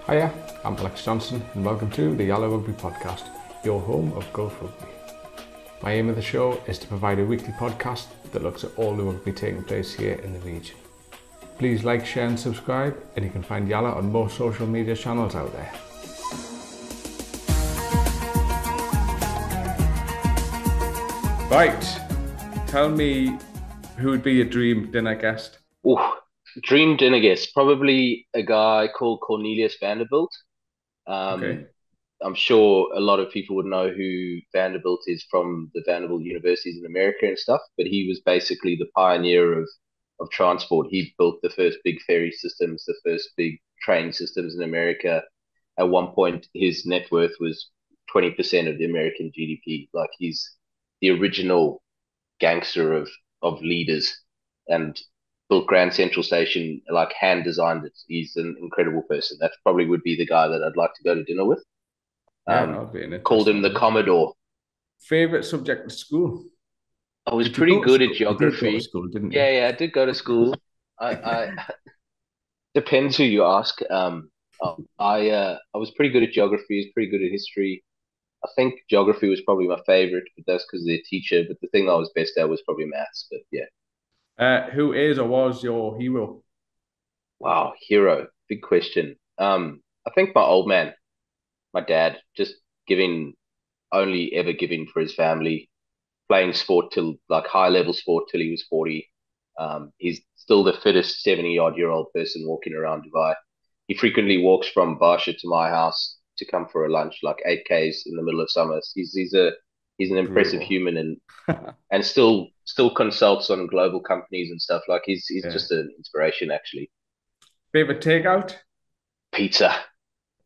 Hiya, I'm Alex Johnson and welcome to the Yellow Rugby Podcast, your home of Gulf Rugby. My aim of the show is to provide a weekly podcast that looks at all the rugby taking place here in the region. Please like, share and subscribe, and you can find Yala on most social media channels out there. Right, tell me who would be your dream dinner guest? Ooh, dream dinner guest, probably a guy called Cornelius Vanderbilt. Um, Okay. I'm sure a lot of people would know who Vanderbilt is from the Vanderbilt universities in America and stuff, but he was basically the pioneer of transport. He built the first big ferry systems, the first big train systems in America. At one point, his net worth was 20% of the American GDP. Like he's the original gangster of leaders and built Grand Central Station, like hand designed it. He's an incredible person. That probably would be the guy that I'd like to go to dinner with. Yeah, that would be an Called interesting him the one. Commodore. Favourite subject at school? I was Did you pretty go to good at school? You did go to geography. school, didn't you? Yeah, I did go to school. I depends who you ask. I was pretty good at geography. Was pretty good at history. I think geography was probably my favorite, but that's because of the teacher. But the thing I was best at was probably maths. But yeah, Who is or was your hero? wow, hero, big question. I think my old man, my dad, just giving only ever giving for his family, playing sport till like high level sport till he was 40. He's still the fittest 70 odd year old person walking around Dubai. He frequently walks from Barsha to my house to come for a lunch, like 8Ks in the middle of summer. He's an impressive Brutal. human and still consults on global companies and stuff. Like he's Yeah. just an inspiration actually. Favorite takeout? Pizza,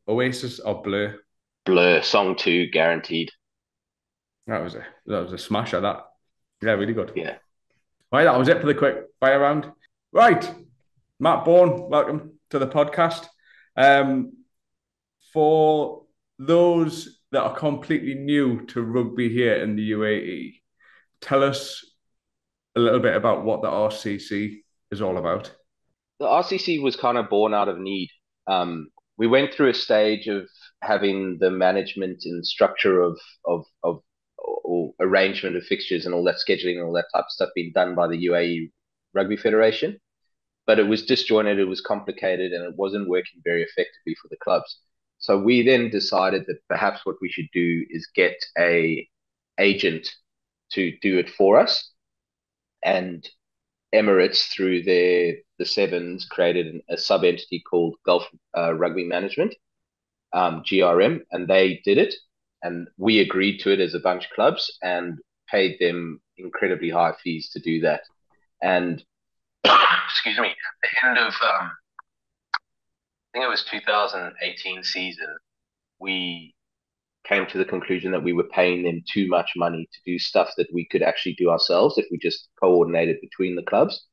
Oasis or Blur? Blur, Song 2, guaranteed. That was a smasher. That, yeah, really good. Yeah. Right, that was it for the quick fire round. Right, Matt Bourne, welcome to the podcast. Um, for those that are completely new to rugby here in the UAE, tell us a little bit about what the RCC is all about. The RCC was kind of born out of need. We went through a stage of having the management and structure of or arrangement of fixtures and all that scheduling and all that type of stuff being done by the UAE Rugby Federation, but it was disjointed, it was complicated, and it wasn't working very effectively for the clubs. So we then decided that perhaps what we should do is get a agent to do it for us, and Emirates, through the Sevens, created a sub entity called Gulf Rugby Management, GRM, and they did it. And we agreed to it as a bunch of clubs and paid them incredibly high fees to do that. And excuse me, at the end of I think it was 2018 season, we came to the conclusion that we were paying them too much money to do stuff that we could actually do ourselves if we just coordinated between the clubs.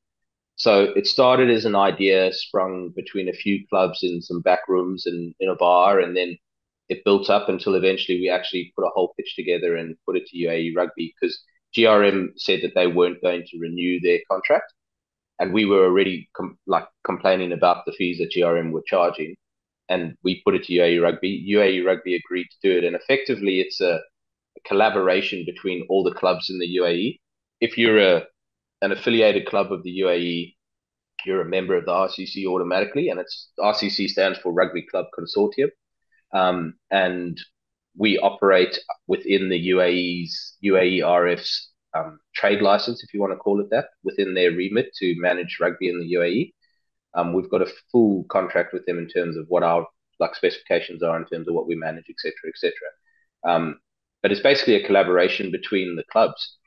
So it started as an idea sprung between a few clubs in some back rooms and in a bar, and then it built up until eventually we actually put a whole pitch together and put it to UAE Rugby because GRM said that they weren't going to renew their contract, and we were already complaining about the fees that GRM were charging, and we put it to UAE Rugby. UAE Rugby agreed to do it, and effectively it's a collaboration between all the clubs in the UAE. If you're an affiliated club of the UAE, you're a member of the RCC automatically, and it's RCC stands for Rugby Club Consortium, and we operate within the UAE RF's trade license, if you want to call it that, within their remit to manage rugby in the UAE. We've got a full contract with them in terms of what our like specifications are in terms of what we manage, etc., etc. But it's basically a collaboration between the clubs,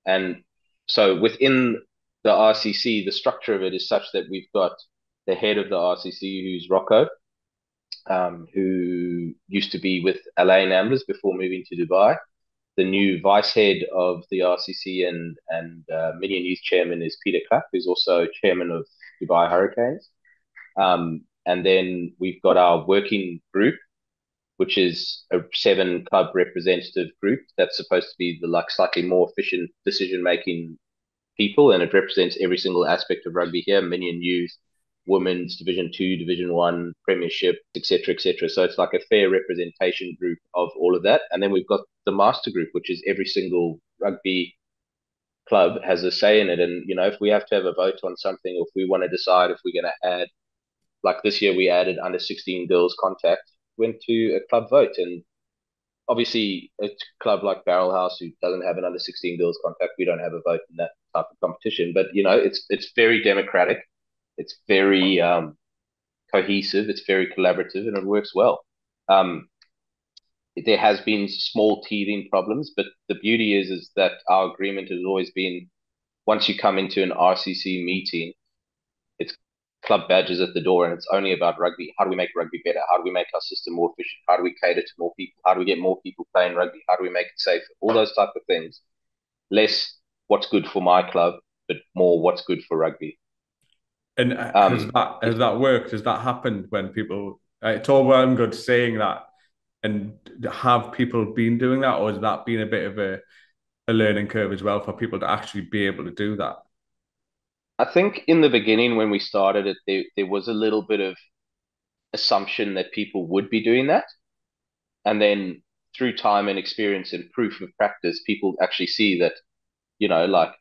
and so within the RCC, the structure of it is such that we've got the head of the RCC, who's Rocco, who used to be with LA Namblers before moving to Dubai. The new vice head of the RCC and Million Youth chairman is Peter Clapp, who's also chairman of Dubai Hurricanes. And then we've got our working group, which is a 7 club representative group that's supposed to be the like slightly more efficient decision making people, and it represents every single aspect of rugby here: Minion Youth, women's Division Two, Division One, Premiership, etc., etc. So it's like a fair representation group of all of that. And then we've got the master group, which is every single rugby club has a say in it. And if we have to have a vote on something, or if we want to decide if we're going to add, like this year we added under 16 girls contact, went to a club vote. And obviously a club like Barrel House, who doesn't have an under 16 girls contact, we don't have a vote in that type of competition. But it's very democratic, it's very cohesive, it's very collaborative, and it works well. There has been small teething problems, but the beauty is that our agreement has always been, once you come into an RCC meeting, it's club badges at the door, and it's only about rugby. How do we make rugby better? How do we make our system more efficient? How do we cater to more people? How do we get more people playing rugby? How do we make it safe? All those type of things. Less what's good for my club, but more what's good for rugby. And has that worked? Has that happened when people? It's all well and good saying that, and have people been doing that, or has that been a bit of a learning curve as well for people to actually be able to do that? I think in the beginning when we started it, there was a little bit of assumption that people would be doing that. And then through time and experience and proof of practice, people actually see that, like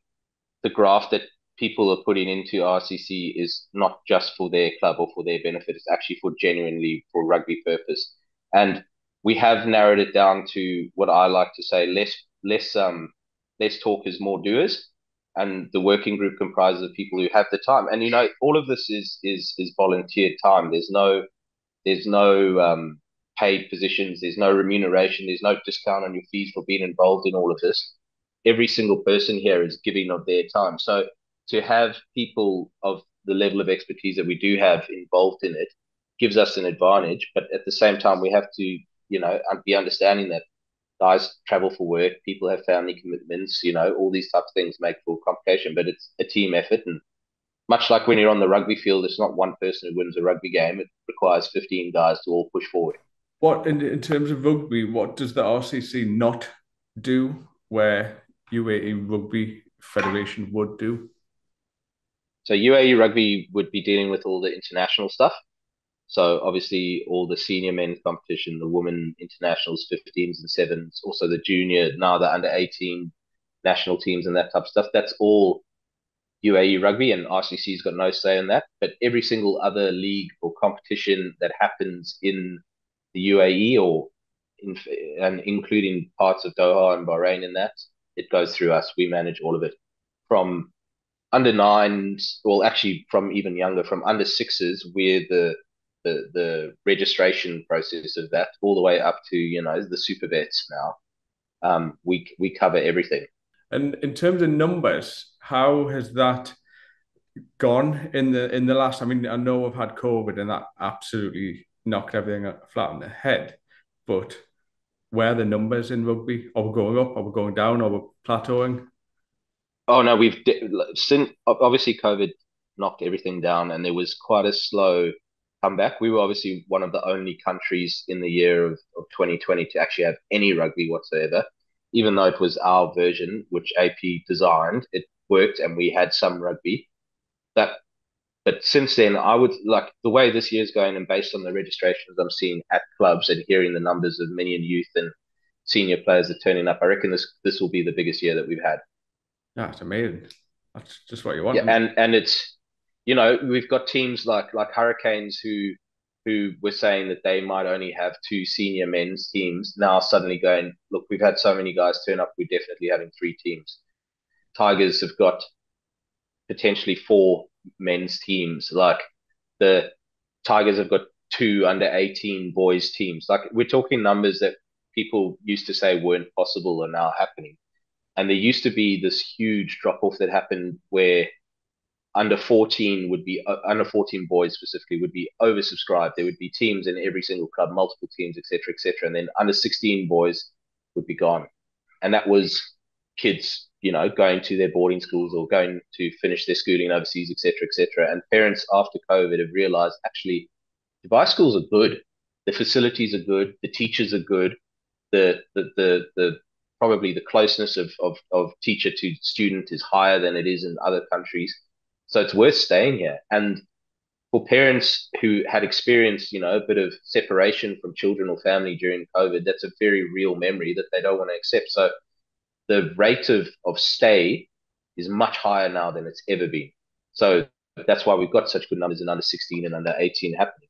the graph that people are putting into RCC is not just for their club or for their benefit. It's actually for genuinely for rugby purpose. And we have narrowed it down to what I like to say, less talkers, more doers. And the working group comprises of people who have the time. And all of this is volunteer time. There's no paid positions. There's no remuneration. There's no discount on your fees for being involved in all of this. Every single person here is giving of their time. So to have people of the level of expertise that we do have involved in it gives us an advantage. But at the same time, we have to, be understanding that guys travel for work, people have family commitments, all these types of things make for complication. But it's a team effort, and much like when you're on the rugby field, it's not one person who wins a rugby game. It requires 15 guys to all push forward. What in terms of rugby, what does the RCC not do where UAE Rugby Federation would do? So UAE Rugby would be dealing with all the international stuff. So obviously all the senior men's competition, the women internationals, 15s and 7s, also the junior, now the under 18 national teams and that type of stuff. That's all UAE Rugby, and RCC's got no say in that. But every single other league or competition that happens in the UAE and including parts of Doha and Bahrain in that, it goes through us. We manage all of it from under nines, well, actually from even younger, from under sixes, we're the registration process of that, all the way up to the super vets now. We cover everything. And in terms of numbers, how has that gone in the last? I mean, I know we've had COVID and that absolutely knocked everything flat on the head, but where are the numbers in rugby? Are we going up? Are we going down? Are we plateauing? Oh no, since obviously COVID knocked everything down, and there was quite a slow comeback. We were obviously one of the only countries in the year of 2020 to actually have any rugby whatsoever, even though it was our version, which AP designed. It worked, and we had some rugby. That, but since then, I would like the way this year's going, and based on the registrations I'm seeing at clubs and hearing the numbers of many in youth and senior players that are turning up, I reckon this will be the biggest year that we've had. Yeah, it's amazing. That's just what you want, Yeah, isn't it? and it's we've got teams like Hurricanes who were saying that they might only have two senior men's teams now suddenly going, look, we've had so many guys turn up, we're definitely having three teams. Tigers have got potentially four men's teams. Like the Tigers have got two under 18 boys teams. Like we're talking numbers that people used to say weren't possible are now happening. And there used to be this huge drop off that happened where under 14 boys specifically would be oversubscribed. There would be teams in every single club, multiple teams, etc., etc. And then under 16 boys would be gone. And that was kids, going to their boarding schools or going to finish their schooling overseas, etc., etc. And parents after COVID have realized actually Dubai schools are good. The facilities are good. The teachers are good. The probably the closeness of teacher to student is higher than it is in other countries. So it's worth staying here. And for parents who had experienced, a bit of separation from children or family during COVID, that's a very real memory that they don't want to accept. So the rate of stay is much higher now than it's ever been. So that's why we've got such good numbers in under 16 and under 18 happening.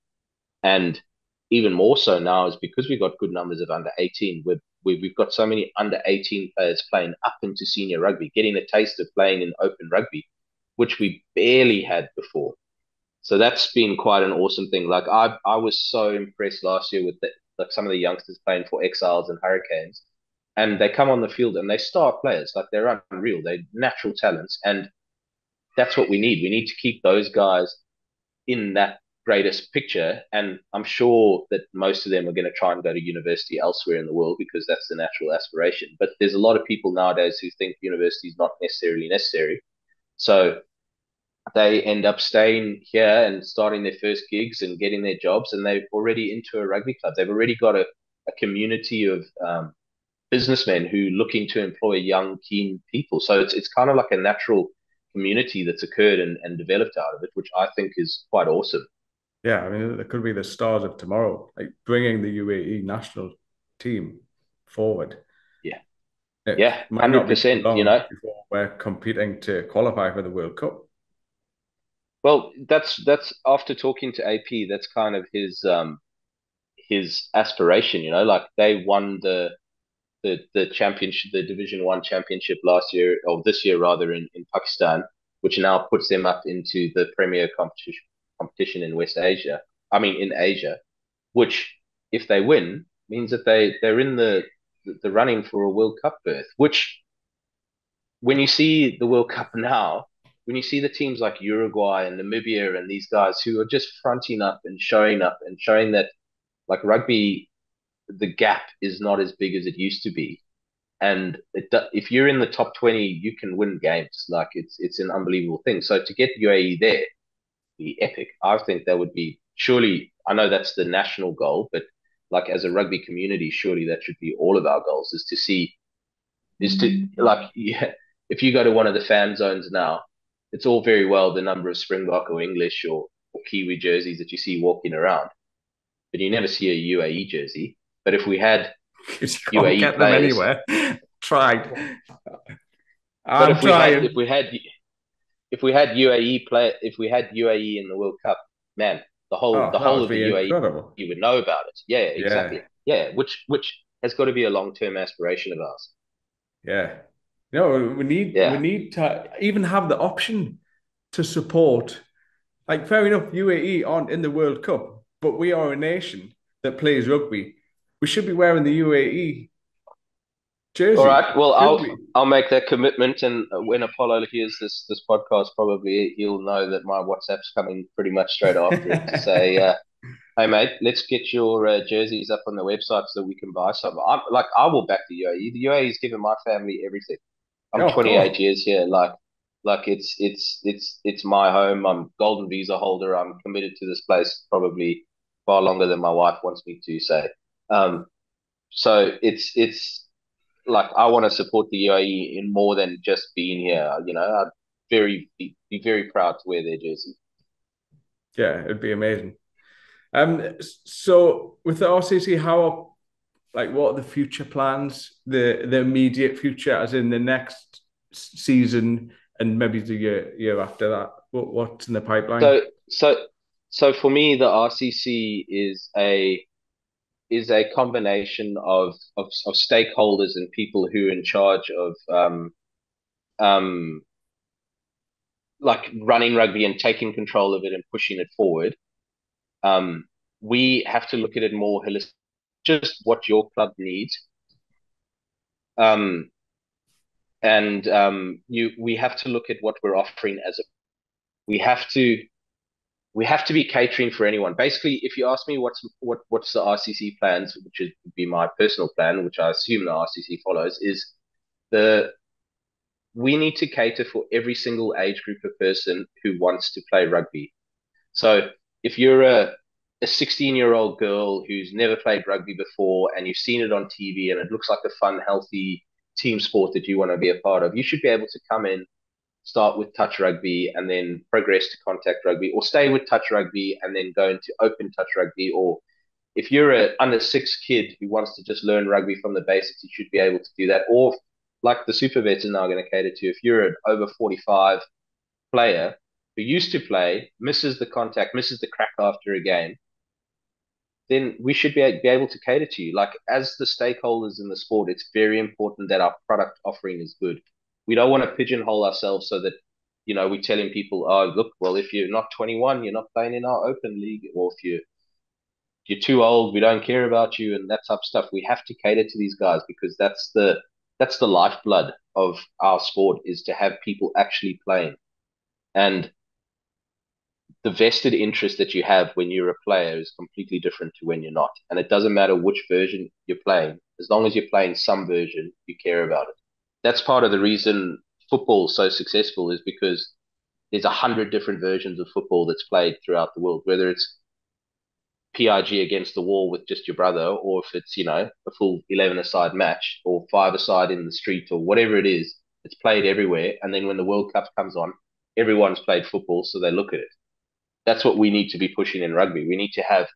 And even more so now is because we've got good numbers of under 18. We've got so many under 18 players playing up into senior rugby, getting a taste of playing in open rugby, which we barely had before. So that's been quite an awesome thing. Like I was so impressed last year with like some of the youngsters playing for Exiles and Hurricanes, and they come on the field and they star players. Like they're unreal. They're natural talents, and that's what we need. We need to keep those guys in that greatest picture. And I'm sure that most of them are going to try and go to university elsewhere in the world because that's the natural aspiration. But there's a lot of people nowadays who think university is not necessarily necessary. So they end up staying here and starting their first gigs and getting their jobs, and they're already into a rugby club. They've already got a community of businessmen who looking to employ young, keen people. So it's kind of like a natural community that's occurred and developed out of it, which I think is quite awesome. Yeah, I mean, it could be the stars of tomorrow, like bringing the UAE national team forward. Yeah, It yeah, might not be too 100%. long before we're competing to qualify for the World Cup. Well, that's after talking to AP, that's kind of his aspiration. Like they won the championship, the Division 1 championship last year, or this year rather, in Pakistan, which now puts them up into the premier competition in West Asia. I mean, in Asia, which if they win means that they're in the running for a World Cup berth. Which when you see the World Cup now, when you see the teams like Uruguay and Namibia and these guys who are just fronting up and showing that like rugby, the gap is not as big as it used to be. And if you're in the top 20, you can win games. Like it's an unbelievable thing. So to get UAE there, be epic. I think that would be surely. I know that's the national goal, but like as a rugby community, surely that should be all of our goals. Is to like yeah. If you go to one of the fan zones now, it's all very well the number of Springbok or English or Kiwi jerseys that you see walking around, but you never see a UAE jersey. But if we had Because you can't UAE get them players, anywhere. Tried. but I'm trying. if we had UAE in the World Cup, man, the whole Oh, the that whole would of the be UAE incredible. you would know about it. Yeah, Yeah, exactly. Yeah, which has got to be a long-term aspiration of ours. yeah. We need to even have the option to support. Like, fair enough, UAE aren't in the World Cup, but we are a nation that plays rugby. We should be wearing the UAE All jersey, right. Well, should I'll we? I'll make that commitment, and when Apollo hears this podcast, probably he'll know that my WhatsApp's coming pretty much straight after it to say, "Hey mate, let's get your jerseys up on the website so that we can buy some." I will back the UAE. The UAE's given my family everything. I'm Yeah, of 28 course. years here. Like it's my home. I'm golden visa holder. I'm committed to this place probably far longer than my wife wants me to say. Um, so it's like I want to support the UAE in more than just being here. I'd be very proud to wear their jersey. Yeah, it'd be amazing. So with the RCC, what are the future plans? The immediate future, as in the next season and maybe the year after that. What's in the pipeline? So so so for me, the RCC is a combination of stakeholders and people who are in charge of um like running rugby and taking control of it and pushing it forward. Um, we have to look at it more holistic, just what your club needs. Um, and we have to look at what we're offering as a. We have to we have to be catering for anyone. Basically, if you ask me what's the RCC plans, which would be my personal plan, which I assume the RCC follows, is the we need to cater for every single age group of person who wants to play rugby. So if you're a 16-year-old girl who's never played rugby before and you've seen it on TV and it looks like a fun, healthy team sport that you want to be a part of, you should be able to come in start with touch rugby and then progress to contact rugby, or stay with touch rugby and then go into open touch rugby. Or if you're an under six kid who wants to just learn rugby from the basics, you should be able to do that. Or like the super vets are now going to cater to, if you're an over 45 player who used to play, misses the contact, misses the crack after a game, then we should be able to cater to you. Like, as the stakeholders in the sport, it's very important that our product offering is good. We don't want to pigeonhole ourselves so that, we're telling people, oh, look, well, if you're not 21, you're not playing in our open league, or if you're too old, we don't care about you, and that type of stuff. We have to cater to these guys, because that's the lifeblood of our sport, is to have people actually playing. And the vested interest that you have when you're a player is completely different to when you're not. And it doesn't matter which version you're playing. As long as you're playing some version, you care about it. That's part of the reason football is so successful, is because there's 100 different versions of football that's played throughout the world, whether it's PIG against the wall with just your brother, or if it's, a full 11-a-side match, or 5-a-side in the street, or whatever it is. It's played everywhere. And then when the World Cup comes on, everyone's played football, so they look at it. That's what we need to be pushing in rugby. We need to have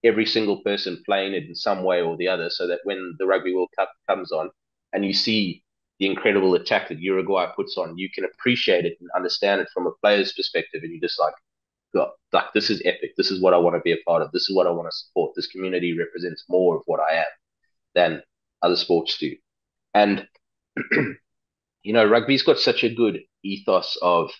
every single person playing it in some way or the other, so that when the Rugby World Cup comes on and you see the incredible attack that Uruguay puts on, you can appreciate it and understand it from a player's perspective. And you're just like, God, like, this is epic. This is what I want to be a part of. This is what I want to support. This community represents more of what I am than other sports do. And, rugby's got such a good ethos of,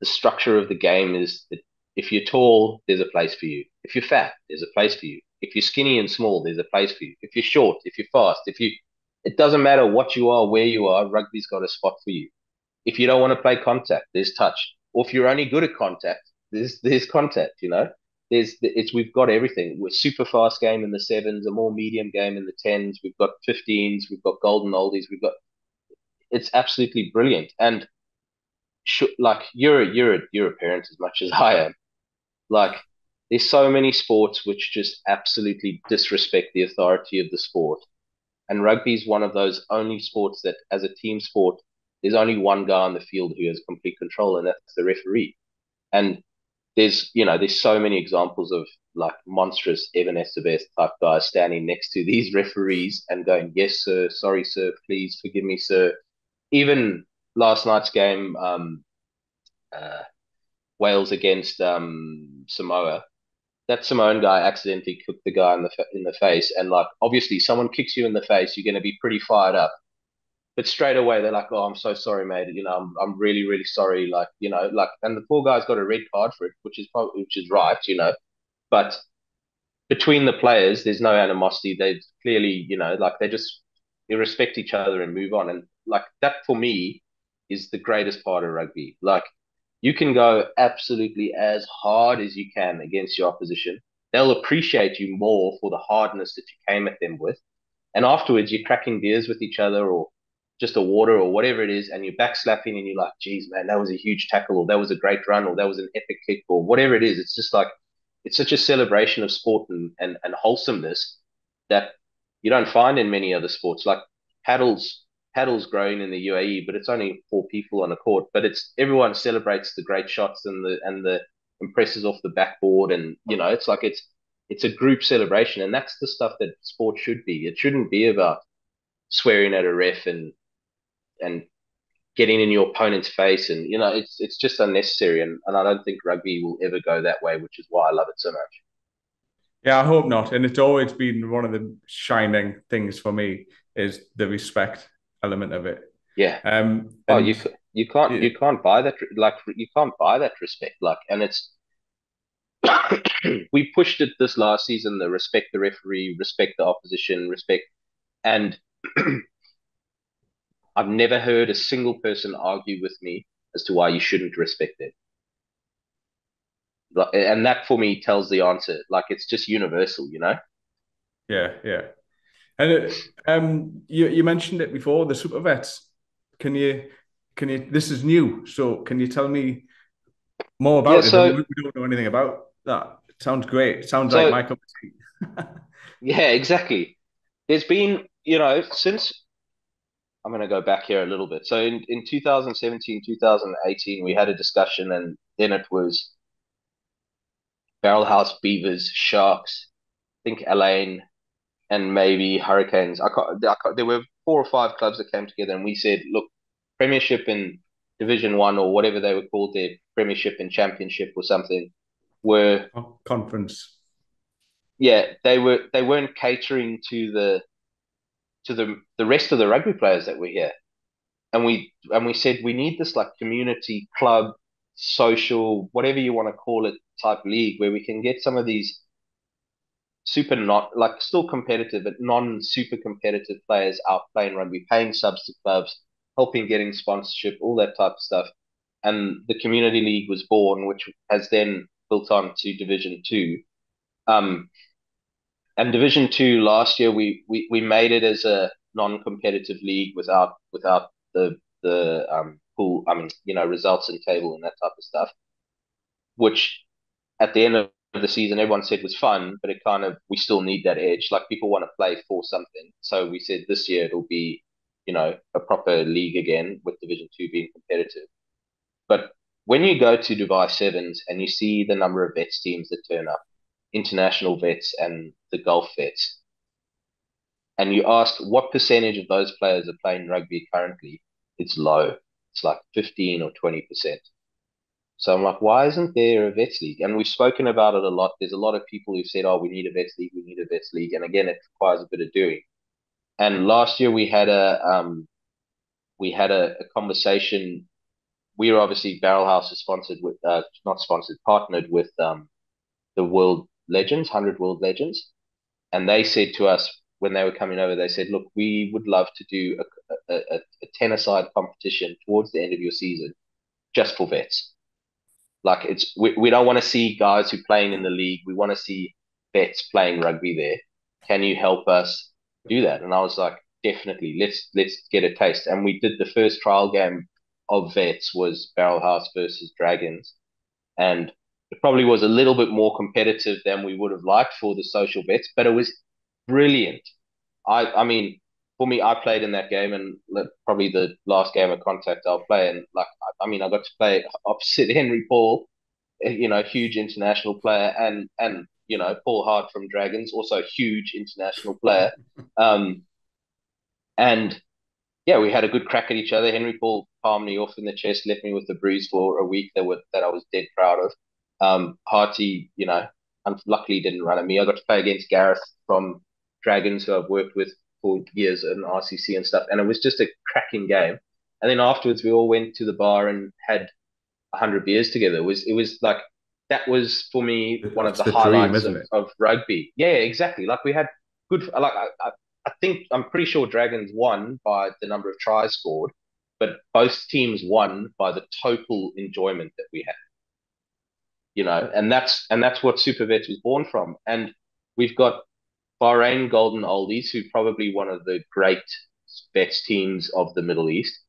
the structure of the game is that if you're tall, there's a place for you. If you're fat, there's a place for you. If you're skinny and small, there's a place for you. If you're short, if you're fast, it doesn't matter what you are, where you are, rugby's got a spot for you. If you don't want to play contact, there's touch. Or if you're only good at contact, there's contact. We've got everything. We're super fast game in the sevens, a more medium game in the tens. We've got 15s, we've got golden oldies, it's absolutely brilliant. And like, you're a parent as much as I am. Like, there's so many sports which just absolutely disrespect the authority of the sport. And rugby is one of those only sports that, as a team sport, there's only one guy on the field who has complete control, and that's the referee. And there's so many examples of, like, monstrous Evan Estevez type guys standing next to these referees and going, yes, sir, sorry, sir, please forgive me, sir. Even last night's game, uh, Wales against Samoa, that Samoan guy accidentally kicked the guy in the face, and, like, obviously someone kicks you in the face, you're going to be pretty fired up. But straight away they're like, "Oh, I'm so sorry, mate. I'm really, really sorry." Like, like, and the poor guy's got a red card for it, which is right. But between the players, there's no animosity. They clearly, like, they respect each other and move on. And, like, that for me is the greatest part of rugby. Like, you can go absolutely as hard as you can against your opposition. They'll appreciate you more for the hardness that you came at them with. And afterwards, you're cracking beers with each other, or just a water, or whatever it is, and you're backslapping and you're like, geez, man, that was a huge tackle, or that was a great run, or that was an epic kick, or whatever it is. It's just like, it's such a celebration of sport and wholesomeness that you don't find in many other sports. Like, paddle's growing in the UAE, but it's only 4 people on a court. But everyone celebrates the great shots and the impresses off the backboard, and it's like, it's a group celebration, and that's the stuff that sport should be. It shouldn't be about swearing at a ref and getting in your opponent's face, and it's just unnecessary, and I don't think rugby will ever go that way, which is why I love it so much. Yeah, I hope not. And it's always been one of the shining things for me, is the respect element of it. Yeah. Oh, And you can't buy that. Like, you can't buy that respect. Like, and it's we pushed it this last season, the respect the referee, respect the opposition, respect. And I've never heard a single person argue with me as to why you shouldn't respect it. And that for me tells the answer. Like, it's just universal. yeah, yeah. And you mentioned it before, the super vets. Can you? This is new, so can you tell me more Yeah. about it? So, We don't know anything about that. It sounds great. It sounds like so my cup of tea. yeah, exactly. There's been, since I'm going to go back here a little bit. So in 2017, 2018, we had a discussion, and then it was Barrelhouse, Beavers, Sharks, I think Elaine, and maybe Hurricanes. There were 4 or 5 clubs that came together, and we said, look, Premiership and Division One, or whatever they were called, their Premiership and Championship or something, were Conference. Yeah, they weren't catering to the rest of the rugby players that were here. And we said we need this like community club, social, whatever you want to call it, type league where we can get some of these super not like still competitive but non super competitive players out playing rugby, paying subs to clubs, helping getting sponsorship, all that type of stuff. And the community league was born, which has then built on to Division Two. Um, and Division Two last year we made it as a non-competitive league without the pool. I mean, results and table and that type of stuff. Which at the end of the season, everyone said was fun, but it kind of we still need that edge. Like people want to play for something, so we said this year it'll be a proper league again with Division Two being competitive. But when you go to Dubai Sevens and you see the number of vets teams that turn up, international vets and the Gulf vets, and you ask what percentage of those players are playing rugby currently, it's low. It's like 15 or 20%. So I'm like, why isn't there a vets league? And we've spoken about it a lot. There's a lot of people who've said, oh, we need a vets league, we need a vets league. And again, it requires a bit of doing. And last year we had a conversation. We were obviously Barrelhouse is sponsored with not sponsored, partnered with the World Legends, 100 World Legends. And they said to us when they were coming over, they said, look, we would love to do a 10-a-side competition towards the end of your season just for vets. Like we don't want to see guys who are playing in the league. We want to see vets playing rugby there. Can you help us do that? And I was like, definitely, let's get a taste. And we did the first trial game of vets was Barrelhouse versus Dragons. And it probably was a little bit more competitive than we would have liked for the social vets, but it was brilliant. I mean, for me, I played in that game, and probably the last game of contact I'll play. And like, I mean, I got to play opposite Henry Paul, huge international player, and Paul Hart from Dragons, also a huge international player. Um, and yeah, we had a good crack at each other. Henry Paul palmed me off in the chest, left me with a bruise for a week that I was dead proud of. Harty, luckily didn't run at me. I got to play against Gareth from Dragons, who I've worked with for years in RCC and stuff, and it was just a cracking game. And then afterwards, we all went to the bar and had 100 beers together. It was like that was for me one of That's the the dream, highlights isn't of, it? of rugby. Yeah, exactly. Like we had good. Like I think I'm pretty sure Dragons won by the number of tries scored, but both teams won by the total enjoyment that we had. And that's what Super Vets was born from. And we've got Bahrain Golden Oldies, who probably one of the great vets teams of the Middle East.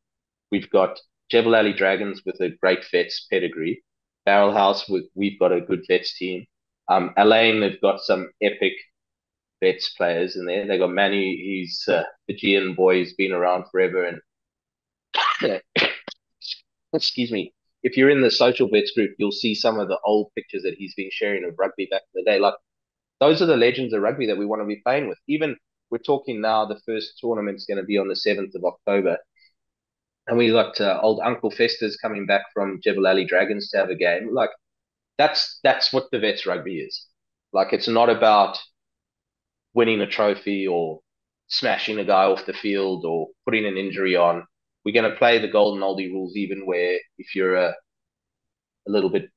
We've got Jebel Ali Dragons with a great vets pedigree. Barrel House, we've got a good vets team. Elaine, they've got some epic vets players in there. They got Manny, he's a Fijian boy, he's been around forever. And excuse me, if you're in the social vets group, you'll see some of the old pictures that he's been sharing of rugby back in the day. Like those are the legends of rugby that we want to be playing with. Even we're talking now, the first tournament's going to be on the 7th of October. And we got old Uncle Fester's coming back from Jebel Ali Dragons to have a game. Like that's what the vets rugby is. Like it's not about winning a trophy or smashing a guy off the field or putting an injury on. We're going to play the golden oldie rules, even where if you're a little bit,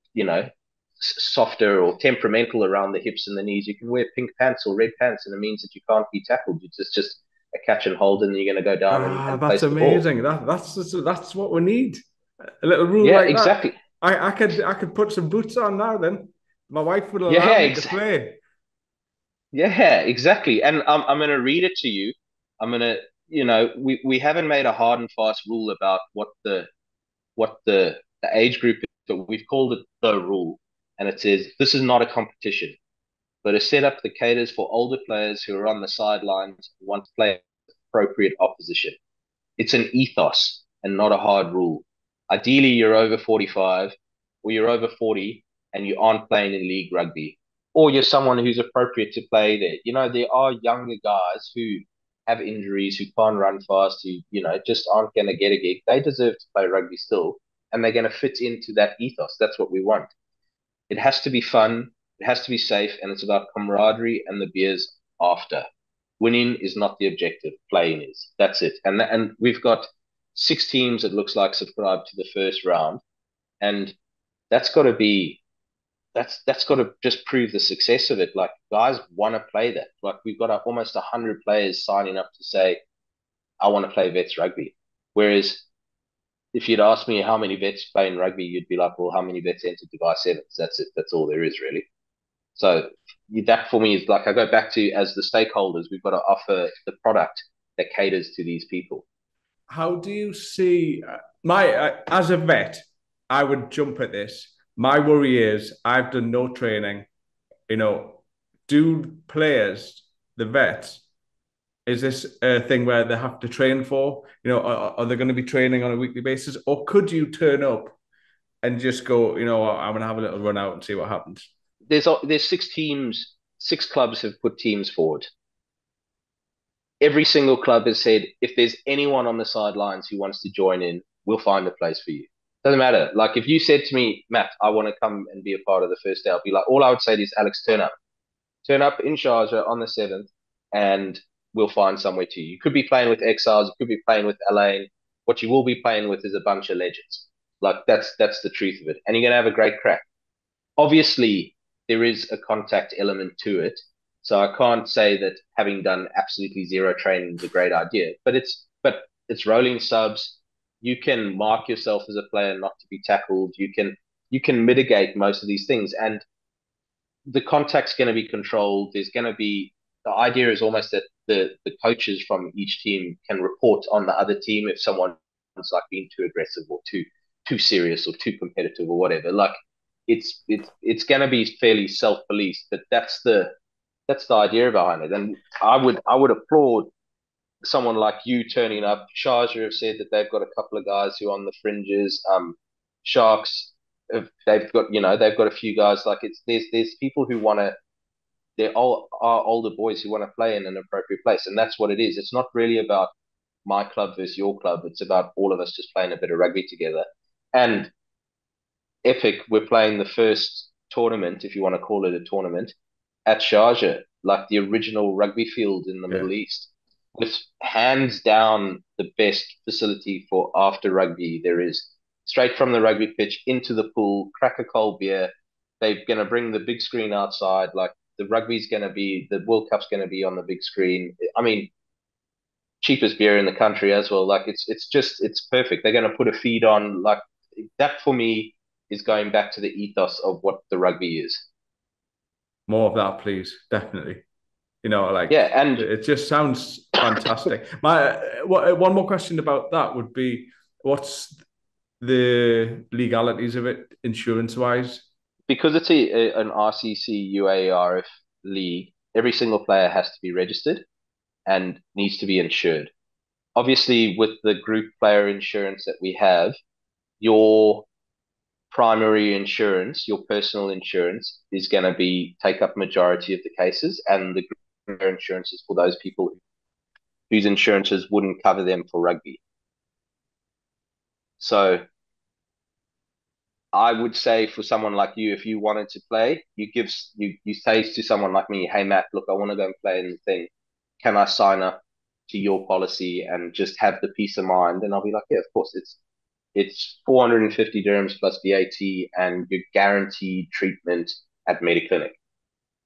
softer or temperamental around the hips and the knees, you can wear pink pants or red pants, and it means that you can't be tackled. It's just a catch and hold, and you're going to go down and That's place the ball. amazing. That's what we need. A little rule Yeah, like that. exactly. I could put some boots on now. Then my wife would allow Yeah, me to play. yeah, exactly. And I'm going to read it to you. I'm going to, we haven't made a hard and fast rule about what the age group is, but we've called it the rule. And it says this is not a competition, but a setup that caters for older players who are on the sidelines and want to play appropriate opposition. It's an ethos and not a hard rule. Ideally, you're over 45 or you're over 40 and you aren't playing in league rugby, or you're someone who's appropriate to play there. There are younger guys who have injuries, who can't run fast, who, just aren't going to get a gig. They deserve to play rugby still, and they're going to fit into that ethos. That's what we want. It has to be fun, it has to be safe, and it's about camaraderie and the beers after. Winning is not the objective, playing is. That's it. And we've got 6 teams, it looks like, subscribed to the first round. And that's got to be that's got to just prove the success of it. Like, guys want to play that. Like, we've got almost 100 players signing up to say, I want to play vets rugby. Whereas if you'd asked me how many vets play in rugby, you'd be like, well, how many vets entered Dubai Sevens? That's it. That's all there is, really. So that for me is like, I go back to, as the stakeholders, we've got to offer the product that caters to these people. How do you see as a vet? I would jump at this. My worry is I've done no training. Do players, the vets, is this a thing where they have to train for? Are they going to be training on a weekly basis, or could you turn up and just go, I'm going to have a little run out and see what happens? There's 6 teams, 6 clubs have put teams forward. Every single club has said, if there's anyone on the sidelines who wants to join in, we'll find a place for you. Doesn't matter. Like, if you said to me, Matt, I want to come and be a part of the first day, I'll be like, all I would say is, Alex, turn up. Turn up in Sharjah on the 7th, and we'll find somewhere to you. You could be playing with Exiles, you could be playing with Elaine. What you will be playing with is a bunch of legends. Like, that's the truth of it. And you're going to have a great crack. Obviously, there is a contact element to it. So I can't say that having done absolutely zero training is a great idea, but it's rolling subs. You can mark yourself as a player not to be tackled. You can mitigate most of these things, and the contact's going to be controlled. There's going to be, the idea is almost that the coaches from each team can report on the other team if someone's like being too aggressive or too serious or too competitive or whatever. Like, it's going to be fairly self-policed, but that's the idea behind it. And I would applaud someone like you turning up. Sharjah have said that they've got a couple of guys who are on the fringes. Sharks, they've got a few guys. Like, there's people who want to. They're all are older boys who want to play in an appropriate place, and that's what it is. It's not really about my club versus your club. It's about all of us just playing a bit of rugby together. And Epic, we're playing the first tournament, if you want to call it a tournament, at Sharjah, like the original rugby field in the Yeah. Middle East, with hands down the best facility for after rugby there is. Straight from the rugby pitch into the pool, crack a cold beer. They're going to bring the big screen outside. Like, the World Cup's going to be on the big screen. I mean, cheapest beer in the country as well. Like, it's perfect. They're going to put a feed on. Like, that for me is going back to the ethos of what the rugby is. More of that, please. Definitely. Yeah, and It just sounds fantastic. One more question about that would be, what's the legalities of it, insurance-wise? because it's an RCC UARF league, every single player has to be registered and needs to be insured. Obviously, with the group player insurance that we have, your primary insurance, your personal insurance, is going to be take up majority of the cases, and the group player insurance is for those people whose insurances wouldn't cover them for rugby. So I would say, for someone like you, if you wanted to play, you say to someone like me, "Hey Matt, look, I want to go and play in the thing. Can I sign up to your policy and just have the peace of mind?" And I'll be like, "Yeah, of course. It's 450 dirhams plus VAT, and you're guaranteed treatment at Mediclinic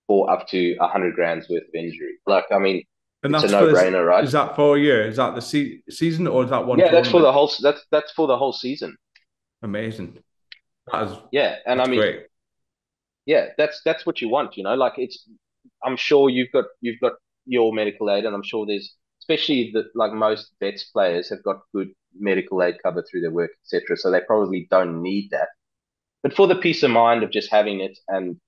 for up to 100 grand's worth of injury." Like, I mean, And it's a that's for this. no-brainer, right? Is that for a year? Is that the season, or is that one Yeah, that's for tournament? the whole that's for the whole season. Amazing. That is Yeah, and I that's mean, great. yeah, that's what you want, like, it's, I'm sure you've got your medical aid, and I'm sure there's, especially the, like, most vets players have got good medical aid cover through their work, etc. So they probably don't need that. But for the peace of mind of just having it, and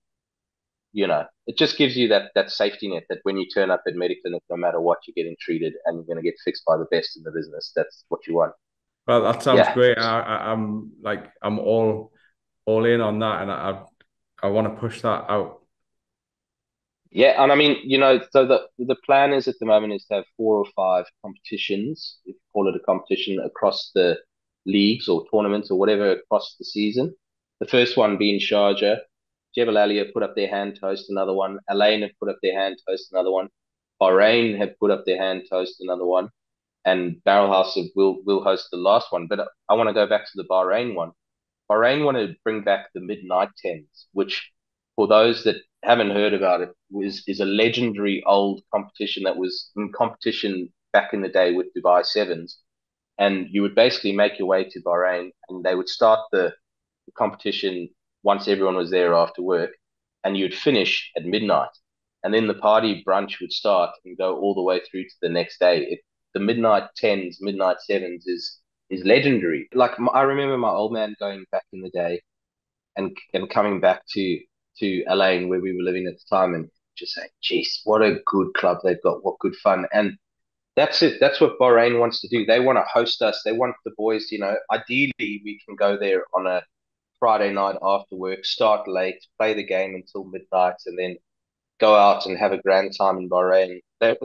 it just gives you that safety net that when you turn up at Mediclinic, no matter what, you're getting treated and you're going to get fixed by the best in the business. That's what you want. Well, that sounds Yeah. great. I'm all in on that, and I want to push that out. Yeah, and I mean, so the plan is at the moment is to have 4 or 5 competitions, if you call it a competition, across the leagues or tournaments or whatever across the season. The first one being Sharjah. Jebel Ali have put up their hand to host another one. Alain have put up their hand to host another one. Bahrain have put up their hand to host another one. And Barrel House will host the last one. But I want to go back to the Bahrain one. Bahrain want to bring back the midnight tens, which, for those that haven't heard about it, is a legendary old competition that was in competition back in the day with Dubai Sevens. And you would basically make your way to Bahrain, and they would start the competition once everyone was there after work, and you'd finish at midnight. And then the party brunch would start and go all the way through to the next day. The midnight tens, midnight sevens is legendary. Like I remember my old man going back in the day and coming back to Elaine where we were living at the time and just saying, "Geez, what a good club they've got! What good fun!" And that's it. That's what Bahrain wants to do. They want to host us. They want the boys. Ideally, we can go there on a Friday night after work, start late, play the game until midnight, and then go out and have a grand time in Bahrain. They've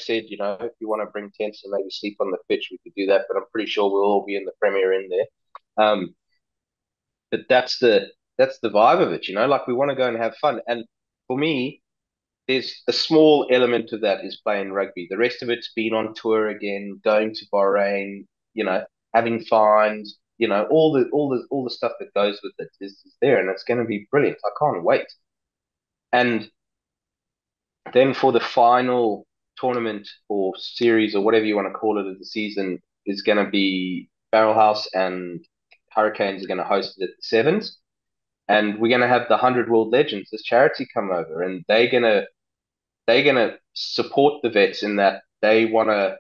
said, if you want to bring tents and maybe sleep on the pitch, we could do that. But I'm pretty sure we'll all be in the Premier in there. But that's the vibe of it. Like we want to go and have fun. And for me, there's a small element of that is playing rugby. The rest of it's been on tour again, going to Bahrain, having fines, all the stuff that goes with it is there, and it's going to be brilliant. I can't wait. And then for the final tournament or series or whatever you want to call it of the season is going to be Barrel House and Hurricanes are going to host it at the Sevens, and we're going to have the 100 World Legends as charity come over, and they're gonna support the vets in that they want to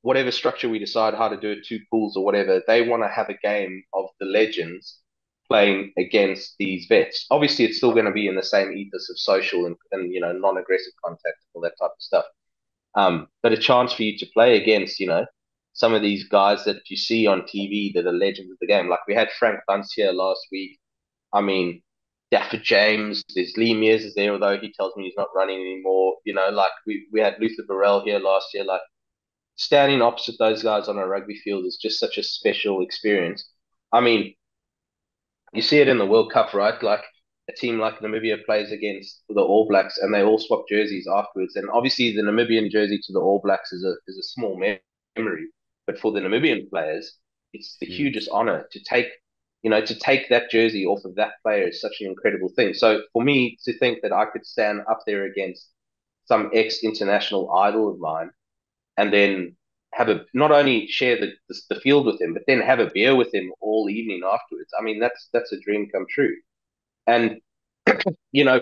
whatever structure we decide how to do it, 2 pools or whatever, they want to have a game of the legends playing against these vets. Obviously, it's still going to be in the same ethos of social and non-aggressive contact, all that type of stuff. But a chance for you to play against, some of these guys that you see on TV that are legends of the game. Like we had Frank Bunce here last week. I mean, Daffer James, there's Lee Mears is there, although he tells me he's not running anymore. Like we had Luther Burrell here last year. Like standing opposite those guys on a rugby field is just such a special experience. I mean, you see it in the World Cup, right? Like a team like Namibia plays against the All Blacks, and they all swap jerseys afterwards. And obviously, the Namibian jersey to the All Blacks is a small memory, but for the Namibian players, it's the hugest honor to take that jersey off of that player is such an incredible thing. So for me to think that I could stand up there against some ex-international idol of mine and then not only share the field with him, but then have a beer with him all evening afterwards. I mean, that's a dream come true. And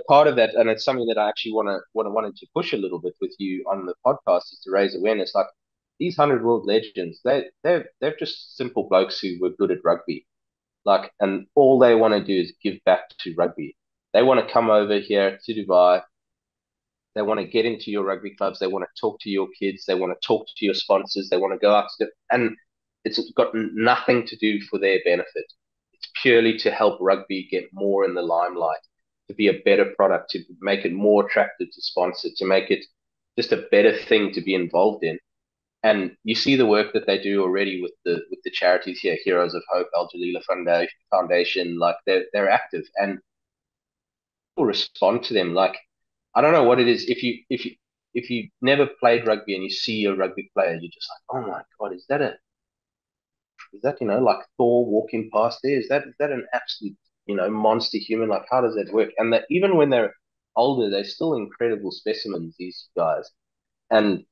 part of that, and it's something that I actually wanted to push a little bit with you on the podcast is to raise awareness. Like these 100 world legends, they're just simple blokes who were good at rugby. Like, and all they want to do is give back to rugby. They want to come over here to Dubai. They want to get into your rugby clubs. They want to talk to your kids. They want to talk to your sponsors. They want to go out to and it's got nothing to do for their benefit. It's purely to help rugby get more in the limelight, to be a better product, to make it more attractive to sponsor, to make it just a better thing to be involved in. And you see the work that they do already with the charities here, Heroes of Hope, Al Jalila Foundation, like they're active and people respond to them. Like I don't know what it is. If you never played rugby and you see a rugby player, you're just like, oh my God, is that like Thor walking past there? Is that an absolute monster human? Like how does that work? And that even when they're older, they're still incredible specimens. These guys, and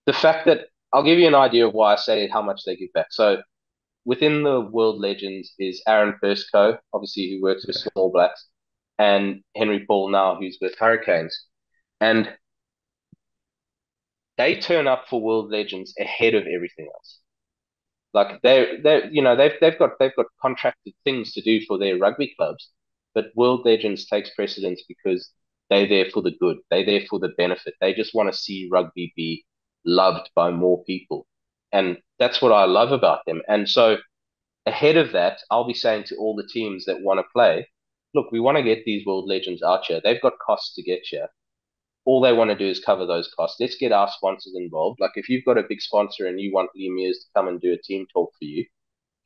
the fact that I'll give you an idea of why I say how much they give back. So within the world legends is Aaron Persco, obviously who works with Small Blacks, and Henry Paul now, who's with Hurricanes. And they turn up for World Legends ahead of everything else. Like they've got contracted things to do for their rugby clubs, but world legends takes precedence because they're there for the good. They're there for the benefit. They just want to see rugby be loved by more people. And that's what I love about them. And so ahead of that, I'll be saying to all the teams that want to play, look, we want to get these world legends out here. They've got costs to get here. All they want to do is cover those costs. Let's get our sponsors involved. Like if you've got a big sponsor and you want Lee Mears to come and do a team talk for you,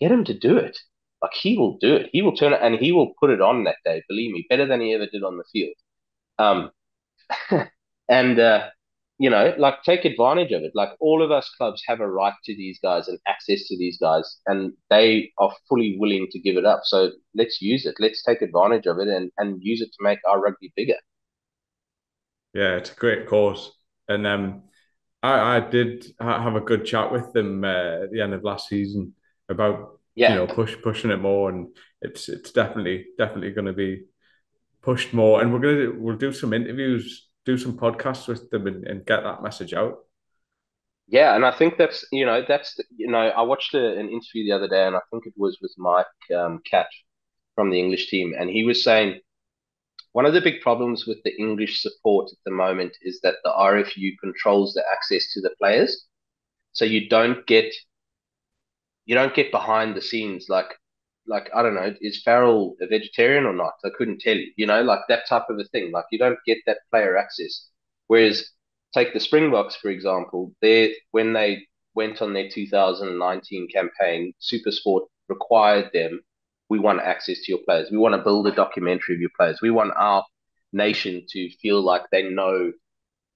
get him to do it. Like he will do it. He will turn it and he will put it on that day. Believe me, better than he ever did on the field. Um, and like take advantage of it. Like all of us clubs have a right to these guys and access to these guys, and they are fully willing to give it up. So let's use it. Let's take advantage of it and use it to make our rugby bigger. Yeah, it's a great cause. And I did have a good chat with them at the end of last season about Yeah, pushing it more, and it's definitely going to be pushed more. And we'll do some interviews, do some podcasts with them, and get that message out. yeah, and I think I watched an interview the other day, and I think it was with Mike Cat from the English team, and he was saying one of the big problems with the English support at the moment is that the RFU controls the access to the players, so you don't get behind the scenes like I don't know, is Farrell a vegetarian or not? I couldn't tell you, like that type of a thing. Like you don't get that player access. Whereas take the Springboks, for example, when they went on their 2019 campaign, Supersport required them, we want access to your players. We want to build a documentary of your players. We want our nation to feel like they know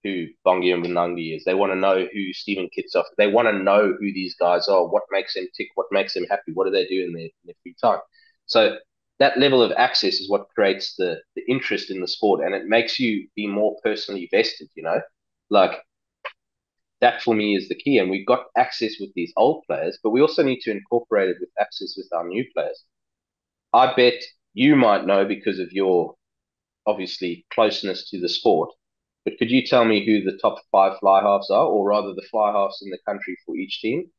who Bongi and Benangi is. They want to know who Stephen Kitsoff is. They want to know who these guys are, what makes them tick, what makes them happy, what do they do in their free time. So that level of access is what creates the interest in the sport, and it makes you be more personally vested. Like that for me is the key. And we've got access with these old players, but we also need to incorporate it with access with our new players. I bet you might know because of your obviously closeness to the sport. But could you tell me who the top five fly halves are, or rather the fly halves in the country for each team?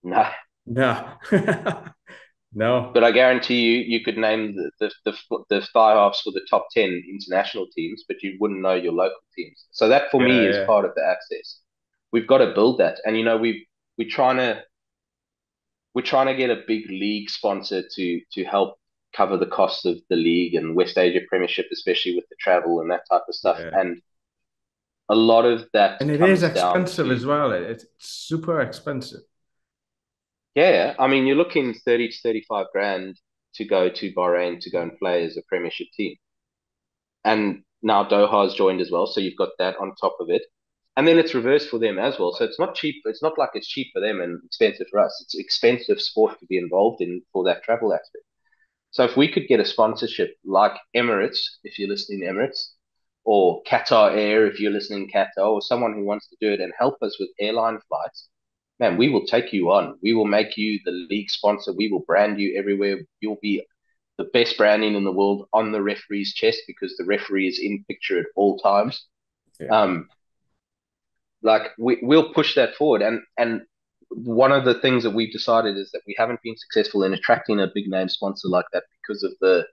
No, No, but no, I guarantee you could name the fly halves for the top 10 international teams, but you wouldn't know your local teams. So that for yeah, me is yeah, part of the access. We've got to build that, and we're trying to we're trying to get a big league sponsor to help cover the cost of the league and West Asia Premiership, especially with the travel and that type of stuff. yeah. And a lot of that And it is comes down expensive to, as well. It's super expensive. yeah, I mean, you're looking 30 to 35 grand to go to Bahrain to go and play as a Premiership team. And now Doha's joined as well, so you've got that on top of it. And then it's reversed for them as well. So it's not cheap. It's not like it's cheap for them and expensive for us. It's expensive sport to be involved in for that travel aspect. So if we could get a sponsorship like Emirates, if you're listening Emirates, or Qatar Air, if you're listening Qatar, or someone who wants to do it and help us with airline flights, man, we will take you on. We will make you the league sponsor. We will brand you everywhere. You'll be the best branding in the world on the referee's chest because the referee is in picture at all times. Yeah, Um, like we'll push that forward. And one of the things that we've decided is that we haven't been successful in attracting a big name sponsor like that because of the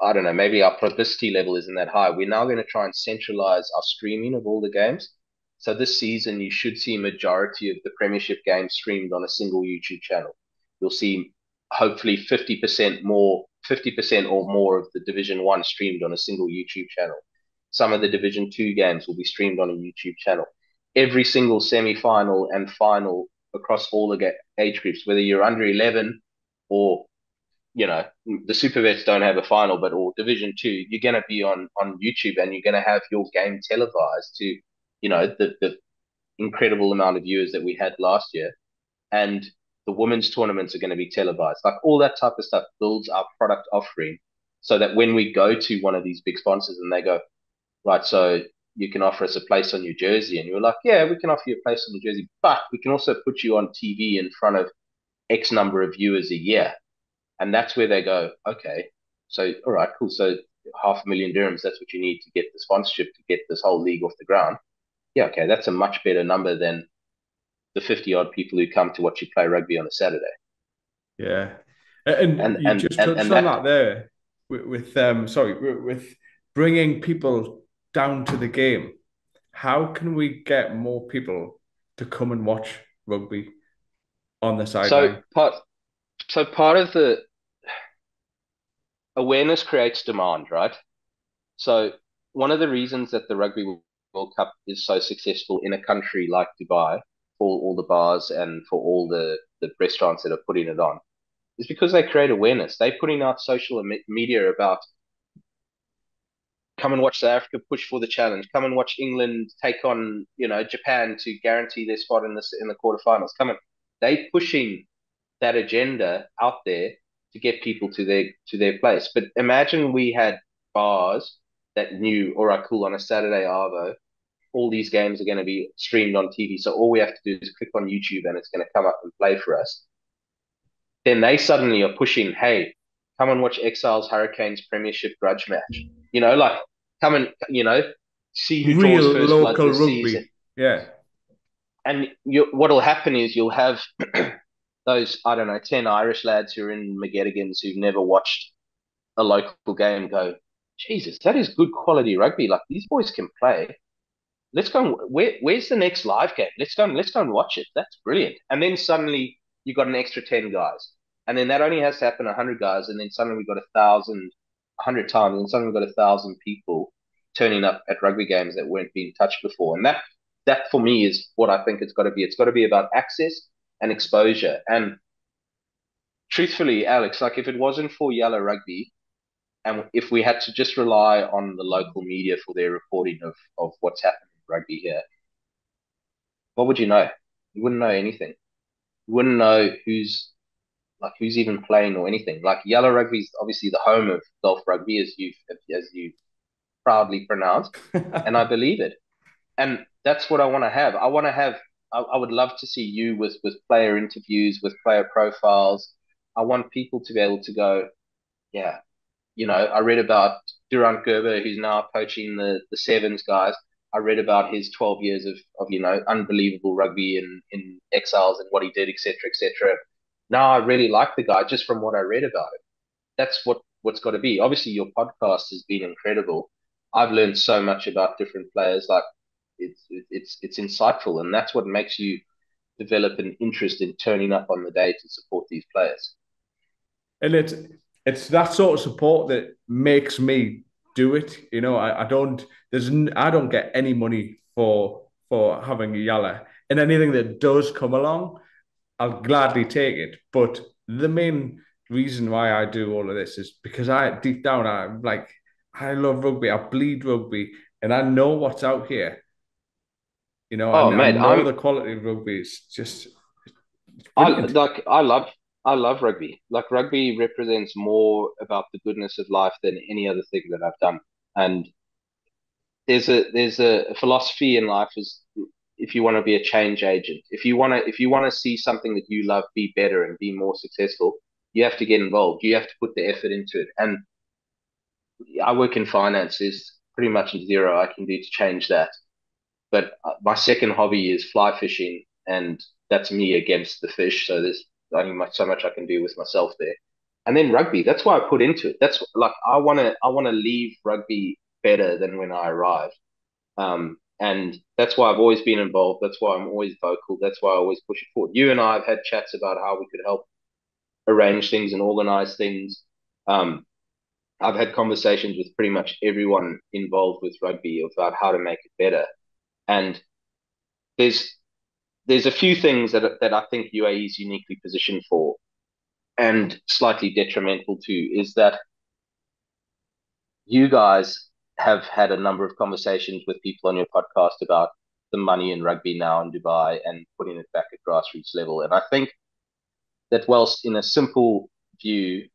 I don't know, maybe our publicity level isn't that high. We're now going to try and centralize our streaming of all the games. So this season, you should see a majority of the Premiership games streamed on a single YouTube channel. You'll see hopefully 50% or more of the Division 1 streamed on a single YouTube channel. Some of the Division 2 games will be streamed on a YouTube channel. Every single semi-final and final across all the age groups, whether you're under 11 or the super vets don't have a final, but or Division 2, you're going to be on YouTube and you're going to have your game televised to, the incredible amount of viewers that we had last year. And the women's tournaments are going to be televised. Like all that type of stuff builds our product offering so that when we go to one of these big sponsors and they go, right, so you can offer us a place on your jersey. And you're like, yeah, we can offer you a place on the jersey, but we can also put you on TV in front of X number of viewers a year. And that's where they go, okay, so all right, cool. So 500,000 dirhams, that's what you need to get the sponsorship to get this whole league off the ground. Yeah, okay, that's a much better number than the 50 odd people who come to watch you play rugby on a Saturday. yeah. And and you and just and, touched and on that. that there with bringing people down to the game. How can we get more people to come and watch rugby on the So sideline? part of the awareness creates demand, right? So one of the reasons that the Rugby World Cup is so successful in a country like Dubai, for all the bars and for all the restaurants that are putting it on, is because they create awareness. They're putting out social media about come and watch South Africa push for the challenge. Come and watch England take on, Japan to guarantee their spot in the quarterfinals. Come on, they pushing that agenda out there to get people to their place. But imagine we had bars that knew, all right, cool, on a Saturday Arvo, all these games are going to be streamed on TV. So all we have to do is click on YouTube and it's going to come up and play for us. Then they suddenly are pushing, hey, come and watch Exiles Hurricanes Premiership grudge match. Like come and see who Real draws first blood local this season. rugby. Yeah. And what'll happen is you'll have those, I don't know, 10 Irish lads who are in McGettigans who've never watched a local game go, Jesus, that is good quality rugby. Like these boys can play. Let's go. Where's the next live game? Let's go and watch it. That's brilliant. And then suddenly you got an extra 10 guys. And then that only has to happen 100 guys. And then suddenly we got 100 times. And suddenly we got 1,000 people turning up at rugby games that weren't being touched before. And that for me is what I think it's got to be. It's got to be about access and exposure. And truthfully, Alex, like if it wasn't for Yellow Rugby, and if we had to just rely on the local media for their reporting of what's happening in rugby here, what would you know? You wouldn't know anything. You wouldn't know who's even playing or anything. Like Yellow Rugby is obviously the home of golf rugby, as you proudly pronounced, and I believe it. And that's what I want to have. I want to have. I would love to see you with player interviews, with player profiles. I want people to be able to go, yeah, I read about Durant Gerber, who's now coaching the Sevens guys. I read about his 12 years of unbelievable rugby in Exiles and what he did, etc., etc. Now I really like the guy just from what I read about it. That's what's got to be. Obviously, your podcast has been incredible. I've learned so much about different players. Like it's insightful, and that's what makes you develop an interest in turning up on the day to support these players. And it's that sort of support that makes me do it. I don't I don't get any money for having a Yalla. And anything that does come along, I'll gladly take it. But the main reason why I do all of this is because I deep down I'm like I love rugby, I bleed rugby, and I know what's out here. Oh, And I mate, know the quality of rugby is just it's I brilliant. like I love rugby. Like rugby represents more about the goodness of life than any other thing that I've done. And there's a philosophy in life is if you want to be a change agent, if you want to see something that you love be better and be more successful, you have to get involved. You have to put the effort into it. And I work in finance. There's pretty much zero I can do to change that. But my second hobby is fly fishing, and that's me against the fish. So there's only so much I can do with myself there. And then rugby, that's why I put into it. That's like I want to leave rugby better than when I arrived. And that's why I've always been involved. That's why I'm always vocal. That's why I always push it forward. You and I have had chats about how we could help arrange things and organize things. Um, I've had conversations with pretty much everyone involved with rugby about how to make it better. And there's there's a few things that I think UAE is uniquely positioned for and slightly detrimental to is that you guys have had a number of conversations with people on your podcast about the money in rugby now in Dubai and putting it back at grassroots level. And I think that whilst in a simple view,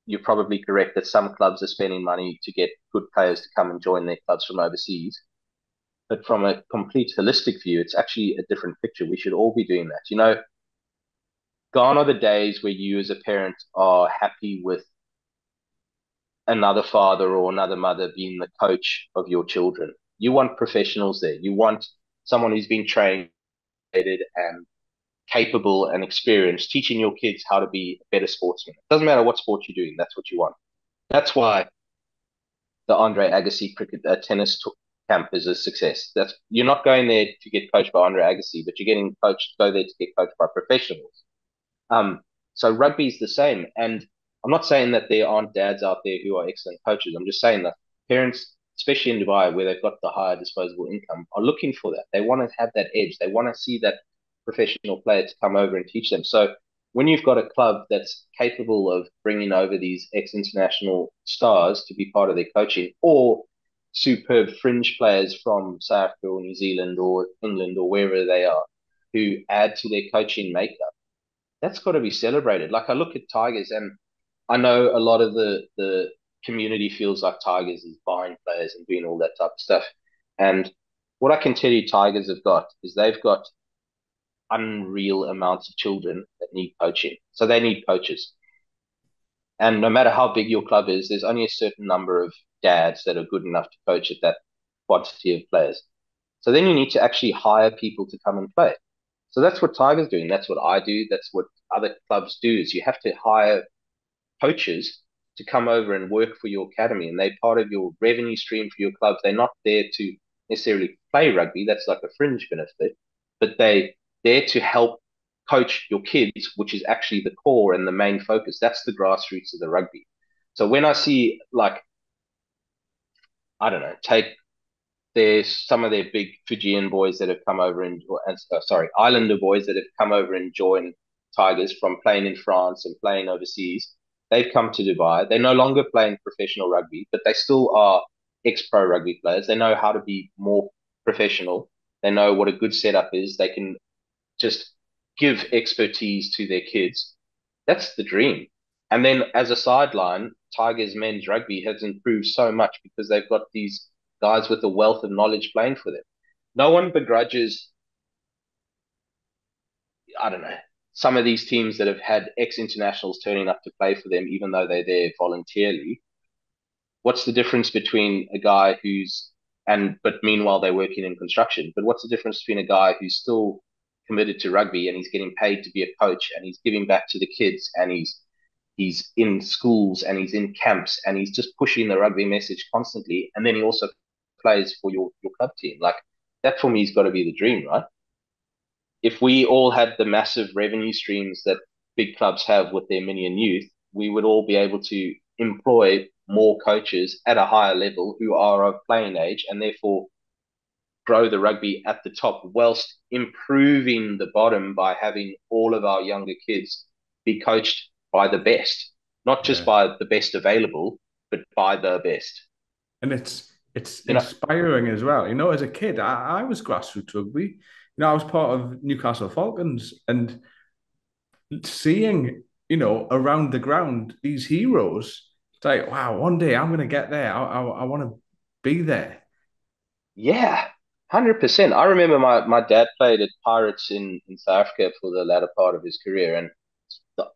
you're probably correct that some clubs are spending money to get good players to come and join their clubs from overseas. But from a complete holistic view, it's actually a different picture. We should all be doing that. Gone are the days where you as a parent are happy with another father or another mother being the coach of your children. You want professionals there. You want someone who's been trained and capable and experienced, teaching your kids how to be a better sportsman. It doesn't matter what sport you're doing, that's what you want. That's why the Andre Agassi cricket tennis camp is a success. That's You're not going there to get coached by Andre Agassi, but you're getting coached, go there to get coached by professionals. So rugby is the same. And I'm not saying that there aren't dads out there who are excellent coaches. I'm just saying that parents, especially in Dubai, where they've got the higher disposable income, are looking for that. They want to have that edge. They want to see that professional player to come over and teach them. So when you've got a club that's capable of bringing over these ex-international stars to be part of their coaching, or superb fringe players from South Africa or New Zealand or England or wherever they are, who add to their coaching makeup, that's got to be celebrated. Like, I look at Tigers, and I know a lot of the community feels like Tigers is buying players and doing all that type of stuff. And what I can tell you Tigers have got is they've got unreal amounts of children that need coaching. So they need coaches. And no matter how big your club is, there's only a certain number of dads that are good enough to coach at that quantity of players. So then you need to actually hire people to come and play. So that's what Tiger's doing. That's what I do. That's what other clubs do, is you have to hire coaches to come over and work for your academy. And they're part of your revenue stream for your club. They're not there to necessarily play rugby. That's like a fringe benefit. But they're there to help coach your kids, which is actually the core and the main focus. That's the grassroots of the rugby. So when I see, like, I don't know, take there's some of their big Fijian boys that have come over Islander boys that have come over and joined Tigers from playing in France and playing overseas. They've come to Dubai. They're no longer playing professional rugby, but they still are ex-pro rugby players. They know how to be more professional. They know what a good setup is. They can just give expertise to their kids. That's the dream. And then as a sideline, Tigers men's rugby has improved so much because they've got these guys with a wealth of knowledge playing for them. No one begrudges, I don't know, some of these teams that have had ex-internationals turning up to play for them, even though they're there voluntarily. What's the difference between a guy but meanwhile they're working in construction? But what's the difference between a guy who's still committed to rugby and he's getting paid to be a coach and he's giving back to the kids and he's in schools and he's in camps and he's just pushing the rugby message constantly, and then he also plays for your club team? Like, that for me has got to be the dream, right? If we all had the massive revenue streams that big clubs have with their mini and youth, we would all be able to employ more coaches at a higher level who are of playing age, and therefore grow the rugby at the top whilst improving the bottom by having all of our younger kids be coached by the best, not just by the best available, but by the best. And it's inspiring as well. You know, as a kid, I was grassroots rugby. You know, I was part of Newcastle Falcons, and seeing, you know, around the ground these heroes, it's like, wow, one day I'm going to get there. I want to be there. Yeah, 100%. I remember my dad played at Pirates in South Africa for the latter part of his career, and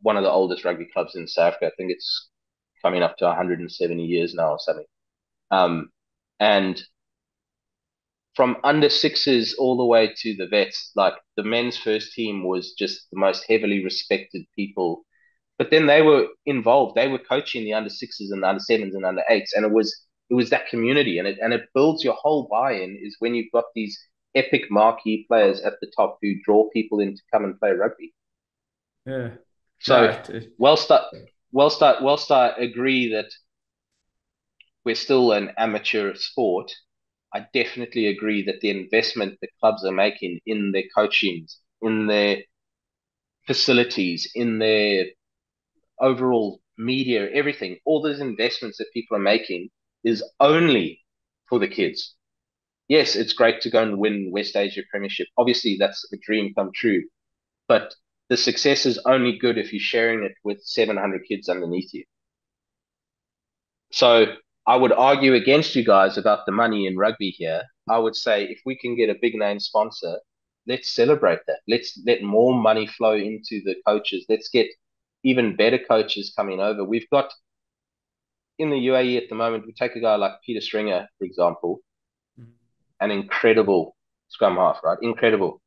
one of the oldest rugby clubs in South Africa. I think it's coming up to 170 years now or something. And from under sixes all the way to the vets, like, the men's first team was just the most heavily respected people. But then they were involved. They were coaching the under sixes and the under sevens and under eights, and it was that community, and it builds your whole buy-in. Is when you've got these epic marquee players at the top who draw people in to come and play rugby. Yeah. So, whilst I agree that we're still an amateur sport, I definitely agree that the investment the clubs are making in their coachings, in their facilities, in their overall media, everything, all those investments that people are making is only for the kids. Yes, it's great to go and win West Asia Premiership. Obviously, that's a dream come true. But the success is only good if you're sharing it with 700 kids underneath you. So I would argue against you guys about the money in rugby here. I would say if we can get a big name sponsor, let's celebrate that. Let's let more money flow into the coaches. Let's get even better coaches coming over. We've got in the UAE at the moment, we take a guy like Peter Stringer, for example, an incredible scrum half, right? Incredible.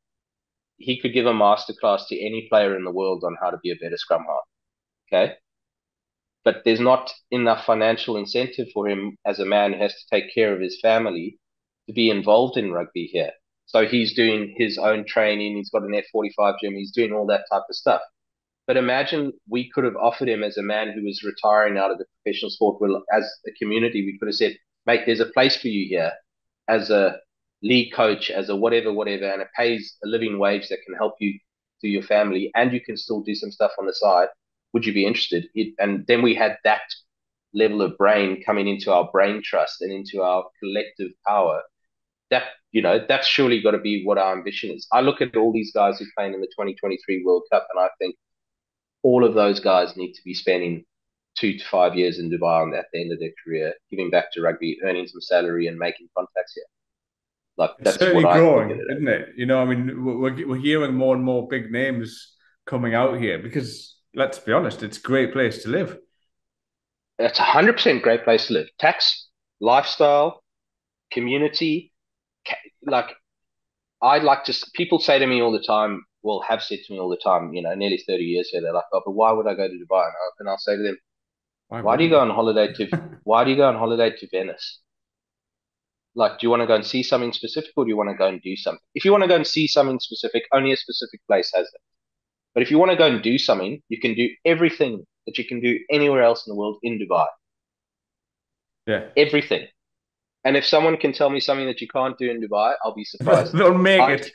he could give a masterclass to any player in the world on how to be a better scrum half. Okay. But there's not enough financial incentive for him as a man who has to take care of his family to be involved in rugby here. So he's doing his own training. He's got an F45 gym. He's doing all that type of stuff. But imagine we could have offered him as a man who was retiring out of the professional sport. Well, as a community, we could have said, mate, there's a place for you here as a league coach, as a whatever, and it pays a living wage that can help you do your family, and you can still do some stuff on the side. Would you be interested? And then we had that level of brain coming into our brain trust and into our collective power. That, that's surely got to be what our ambition is. I look at all these guys who are playing in the 2023 World Cup, and I think all of those guys need to be spending 2 to 5 years in Dubai at the end of their career, giving back to rugby, earning some salary, and making contacts here. Like, It's that's what certainly I look at growing, it as. isn't it? I mean, we're hearing more and more big names coming out here because, let's be honest, it's a great place to live. It's 100% great place to live. Tax, lifestyle, community. Like, people say to me all the time, well, have said to me all the time, nearly 30 years here, they're like, oh, but why would I go to Dubai? And I'll say to them, Why why do you wouldn't go you? on holiday to Venice? Like, do you want to go and see something specific, or do you want to go and do something? If you want to go and see something specific, only a specific place has that. But if you want to go and do something, you can do everything that you can do anywhere else in the world in Dubai. Yeah. Everything. And if someone can tell me something that you can't do in Dubai, I'll be surprised. They'll make I it.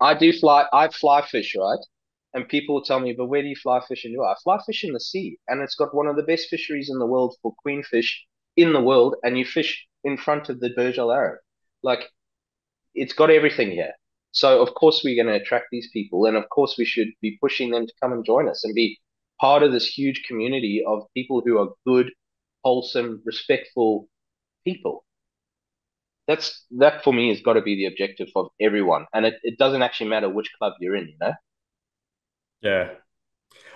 I fly fish, right? And people will tell me, but where do you fly fish in Dubai? I fly fish in the sea, and it's got one of the best fisheries in the world for queenfish in the world, and you fish in front of the Burj Al Arab. Like, it's got everything here. So of course we're going to attract these people, and of course we should be pushing them to come and join us and be part of this huge community of people who are good, wholesome, respectful people. That for me has got to be the objective of everyone, and it doesn't actually matter which club you're in. Yeah.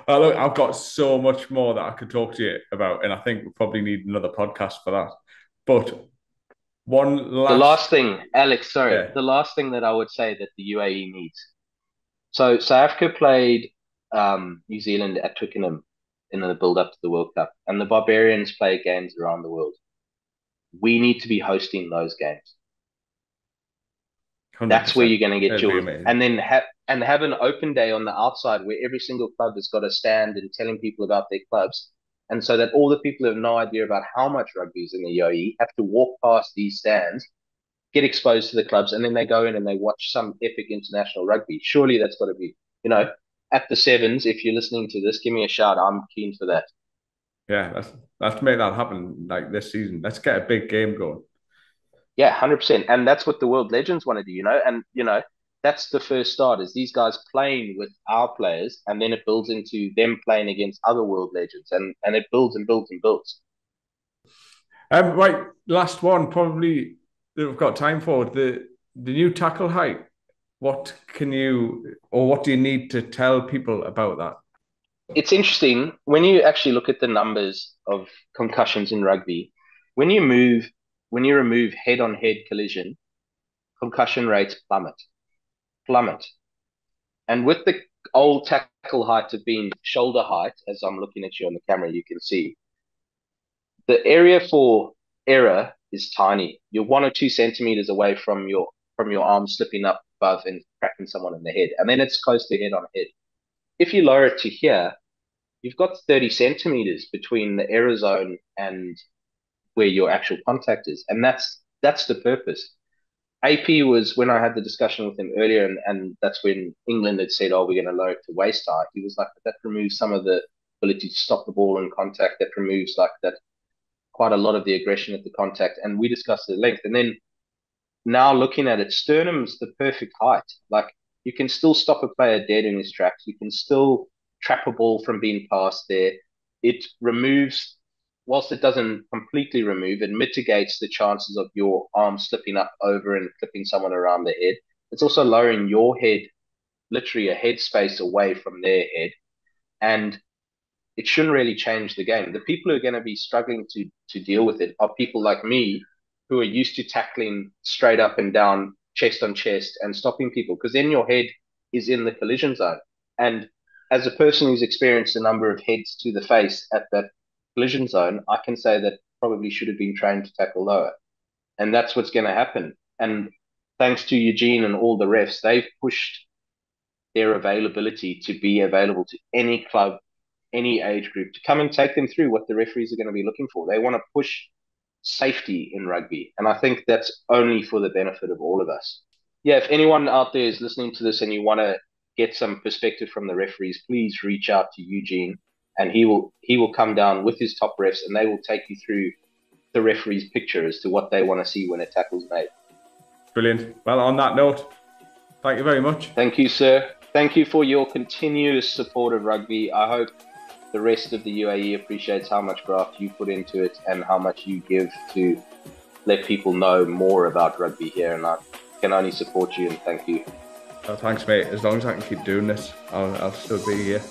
Look, I've got so much more that I could talk to you about, and I think we probably need another podcast for that. But one The last, last thing, Alex, sorry, yeah, the last thing that I would say that the UAE needs. So South Africa played New Zealand at Twickenham in the build up to the World Cup, and the Barbarians play games around the world. We need to be hosting those games. That's where 100%. you're going to get It'd be yours, amazing. and then have an open day on the outside where every single club has got a stand and telling people about their clubs, and so that all the people who have no idea about how much rugby is in the UAE have to walk past these stands, get exposed to the clubs, and then they go in and they watch some epic international rugby. Surely that's got to be, at the sevens. If you're listening to this, give me a shout. I'm keen for that. Yeah, let's make that happen like this season. Let's get a big game going. Yeah, 100%. And that's what the world legends want to do. And that's the first start is these guys playing with our players, and then it builds into them playing against other world legends, and it builds and builds and builds. Right, last one, probably that we've got time for the new tackle height. What can you or what do you need to tell people about that? It's interesting when you actually look at the numbers of concussions in rugby. When you move, when you remove head-on-head collision, concussion rates plummet. And with the old tackle height of being shoulder height, as I'm looking at you on the camera, you can see the area for error is tiny. You're 1 or 2 centimeters away from your arm slipping up above and cracking someone in the head, and then it's close to head on head. If you lower it to here, you've got 30 centimeters between the error zone and where your actual contact is, and that's the purpose. AP was when I had the discussion with him earlier, and that's when England had said, "Oh, we're going to lower it to waist height." He was like, "That removes some of the ability to stop the ball in contact. That removes like that quite a lot of the aggression at the contact." And we discussed the length, and then now looking at it, sternum's the perfect height. Like you can still stop a player dead in his tracks. You can still trap a ball from being passed there. It removes, whilst it doesn't completely remove, it mitigates the chances of your arm slipping up over and clipping someone around the head. It's also lowering your head, literally a head space away from their head. And it shouldn't really change the game. The people who are going to be struggling to deal with it are people like me who are used to tackling straight up and down, chest on chest, and stopping people. Because then your head is in the collision zone. And as a person who's experienced a number of heads to the face at that collision zone, I can say that probably should have been trained to tackle lower. And that's what's going to happen. And thanks to Eugene and all the refs, they've pushed their availability to be available to any club, any age group, to come and take them through what the referees are going to be looking for. They want to push safety in rugby. And I think that's only for the benefit of all of us. Yeah, if anyone out there is listening to this and you want to get some perspective from the referees, please reach out to Eugene, and he will come down with his top refs, and they will take you through the referee's picture as to what they want to see when a tackle's made. Brilliant. Well, on that note, thank you very much. Thank you, sir. Thank you for your continuous support of rugby. I hope the rest of the UAE appreciates how much graft you put into it and how much you give to let people know more about rugby here. And I can only support you and thank you. Well, thanks, mate. As long as I can keep doing this, I'll still be here.